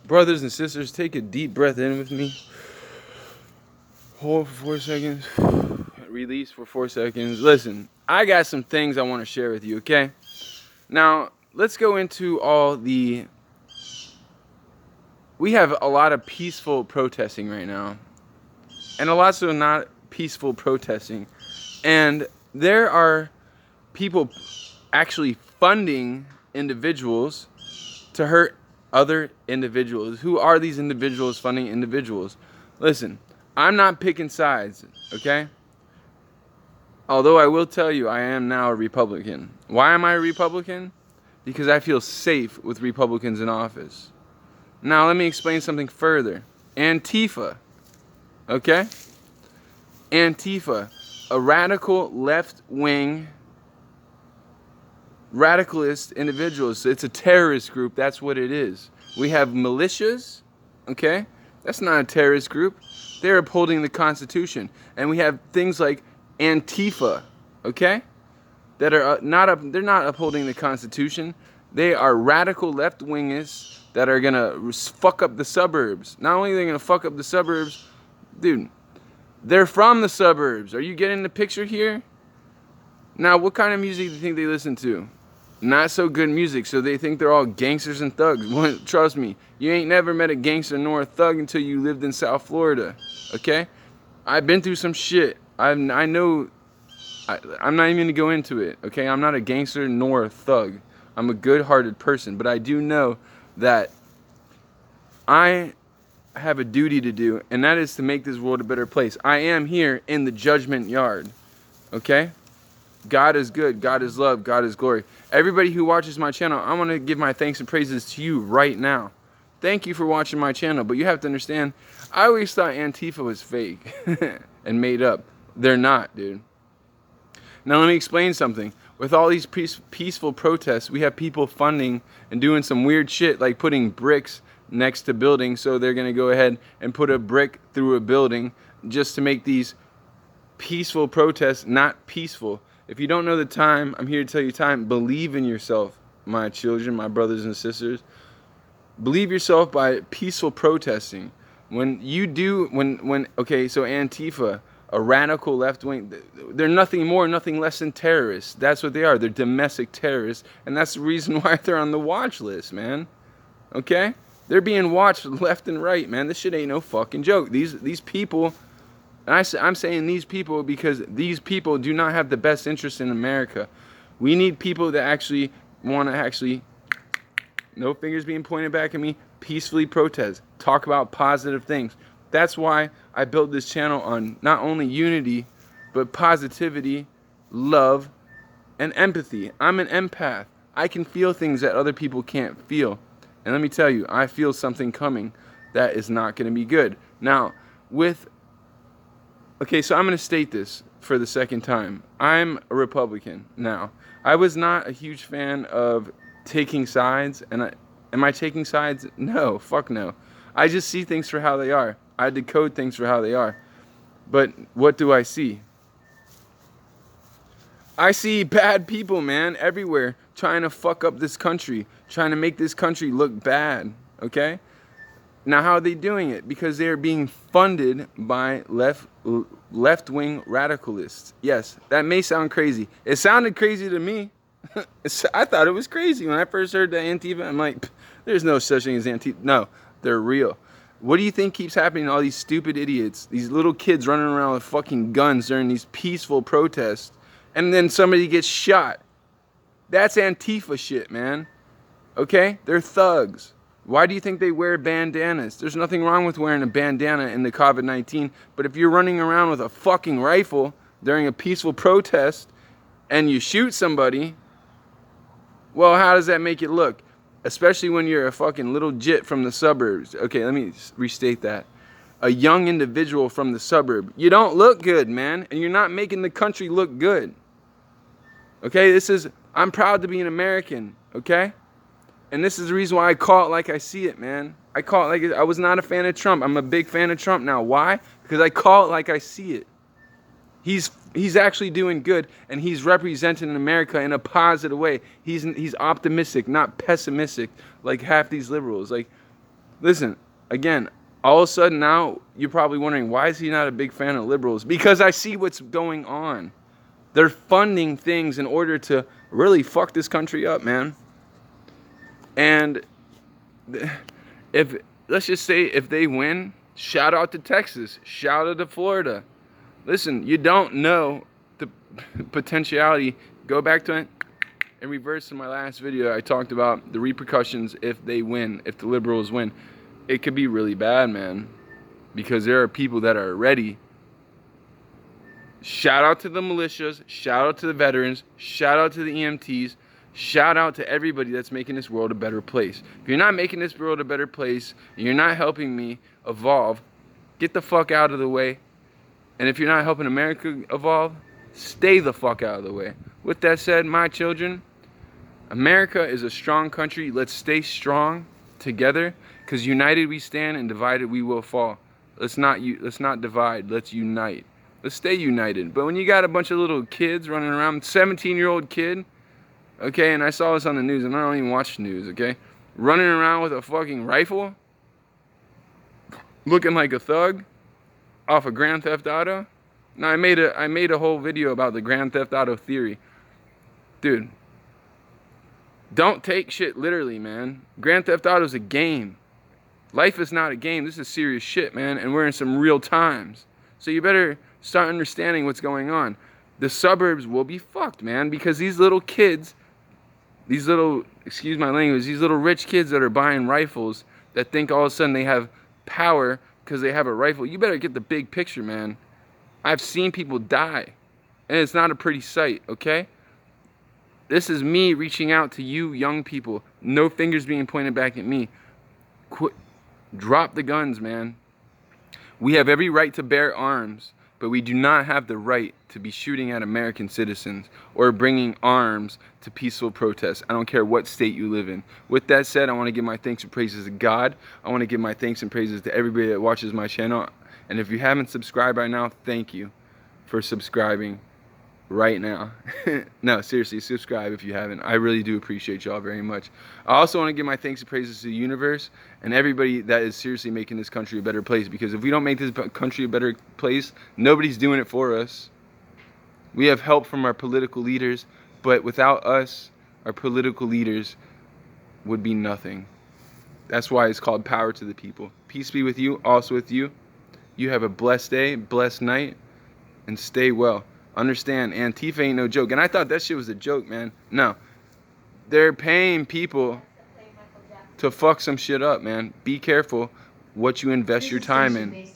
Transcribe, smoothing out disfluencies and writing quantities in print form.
Brothers and sisters, take a deep breath in with me. Hold for 4 seconds. Release for 4 seconds. Listen, I got some things I want to share with you, okay? Now, let's go into all the... We have a lot of peaceful protesting right now. And a lot of not peaceful protesting. And there are people actually funding individuals to hurt other individuals. Who are these individuals funding individuals? Listen, I'm not picking sides, okay? Although I will tell you, I am now a Republican. Why am I a Republican? Because I feel safe with Republicans in office. Now, let me explain something further. Antifa, okay? Antifa, a radical left-wing radicalist individuals. It's a terrorist group. That's what it is. We have militias, okay? That's not a terrorist group. They're upholding the Constitution. And we have things like Antifa, okay? That are they're not upholding the Constitution. They are radical left-wingists that are gonna fuck up the suburbs. Not only are they gonna fuck up the suburbs, dude, they're from the suburbs. Are you getting the picture here? Now, what kind of music do you think they listen to? Not so good music, so they think they're all gangsters and thugs. Well, trust me, you ain't never met a gangster nor a thug until you lived in South Florida, okay? I've been through some shit. I'm not even gonna go into it, okay? I'm not a gangster nor a thug. I'm a good-hearted person, but I do know that I have a duty to do, and that is to make this world a better place. I am here in the judgment yard, okay? God is good, God is love, God is glory. Everybody who watches my channel, I want to give my thanks and praises to you right now. Thank you for watching my channel, but you have to understand, I always thought Antifa was fake and made up. They're not, dude. Now let me explain something. With all these peaceful protests, we have people funding and doing some weird shit like putting bricks next to buildings, so they're going to go ahead and put a brick through a building just to make these peaceful protests not peaceful. If you don't know the time, I'm here to tell you time. Believe in yourself, my children, my brothers and sisters. Believe yourself by peaceful protesting. When you do, okay, so Antifa, a radical left-wing, they're nothing more, nothing less than terrorists. That's what they are. They're domestic terrorists, and that's the reason why they're on the watch list, man. Okay? They're being watched left and right, man. This shit ain't no fucking joke. These people... And I'm saying these people because these people do not have the best interest in America. We need people that actually want to no fingers being pointed back at me, peacefully protest, talk about positive things. That's why I built this channel on not only unity, but positivity, love, and empathy. I'm an empath. I can feel things that other people can't feel. And let me tell you, I feel something coming that is not going to be good. Now, okay, so I'm going to state this for the second time. I'm a Republican now. I was not a huge fan of taking sides, and am I taking sides? No, fuck no. I just see things for how they are. I decode things for how they are. But what do I see? I see bad people, man, everywhere, trying to fuck up this country, trying to make this country look bad, okay? Now, how are they doing it? Because they are being funded by left-wing radicalists. Yes, that may sound crazy. It sounded crazy to me. I thought it was crazy when I first heard that Antifa. I'm like, there's no such thing as Antifa. No, they're real. What do you think keeps happening to all these stupid idiots? These little kids running around with fucking guns during these peaceful protests, and then somebody gets shot. That's Antifa shit, man. Okay? They're thugs. Why do you think they wear bandanas? There's nothing wrong with wearing a bandana in the COVID-19, but if you're running around with a fucking rifle during a peaceful protest and you shoot somebody, well, how does that make it look? Especially when you're a fucking little jit from the suburbs. Okay, let me restate that. A young individual from the suburb. You don't look good, man, and you're not making the country look good. Okay, I'm proud to be an American, okay? And this is the reason why I call it like I see it, man. I call it like I was not a fan of Trump. I'm a big fan of Trump now. Why? Because I call it like I see it. He's actually doing good, and he's representing America in a positive way. He's optimistic, not pessimistic, like half these liberals. Like, Listen, again, all of a sudden now you're probably wondering, why is he not a big fan of liberals? Because I see what's going on. They're funding things in order to really fuck this country up, man. And if, let's just say, if they win, shout out to Texas, shout out to Florida. Listen, you don't know the potentiality. Go back to it in reverse to my last video. I talked about the repercussions if they win, if the liberals win. It could be really bad, man, because there are people that are ready. Shout out to the militias, shout out to the veterans, shout out to the EMTs, shout out to everybody that's making this world a better place. If you're not making this world a better place, and you're not helping me evolve, get the fuck out of the way. And if you're not helping America evolve, stay the fuck out of the way. With that said, my children, America is a strong country. Let's stay strong together, because united we stand and divided we will fall. Let's not divide, let's unite. Let's stay united. But when you got a bunch of little kids running around, 17-year-old kid, okay, and I saw this on the news, and I don't even watch the news, okay, running around with a fucking rifle, looking like a thug, off of Grand Theft Auto. Now, I made a whole video about the Grand Theft Auto theory. Dude, don't take shit literally, man. Grand Theft Auto is a game. Life is not a game. This is serious shit, man, and we're in some real times. So you better start understanding what's going on. The suburbs will be fucked, man, because these little kids, these little, excuse my language, these little rich kids that are buying rifles that think all of a sudden they have power because they have a rifle. You better get the big picture, man. I've seen people die, and it's not a pretty sight, okay? This is me reaching out to you young people. No fingers being pointed back at me. Quit. Drop the guns, man. We have every right to bear arms, but we do not have the right to be shooting at American citizens or bringing arms to peaceful protests. I don't care what state you live in. With that said, I want to give my thanks and praises to God. I want to give my thanks and praises to everybody that watches my channel. And if you haven't subscribed by now, thank you for subscribing right now. No, seriously, subscribe if you haven't. I really do appreciate y'all very much. I also want to give my thanks and praises to the universe and everybody that is seriously making this country a better place, because if we don't make this country a better place, nobody's doing it for us. We have help from our political leaders, but without us, our political leaders would be nothing. That's why it's called Power to the People. Peace be with you, also with you. You have a blessed day, blessed night, and stay well. Understand, Antifa ain't no joke. And I thought that shit was a joke, man. No. They're paying people to fuck some shit up, man. Be careful what you invest your time in.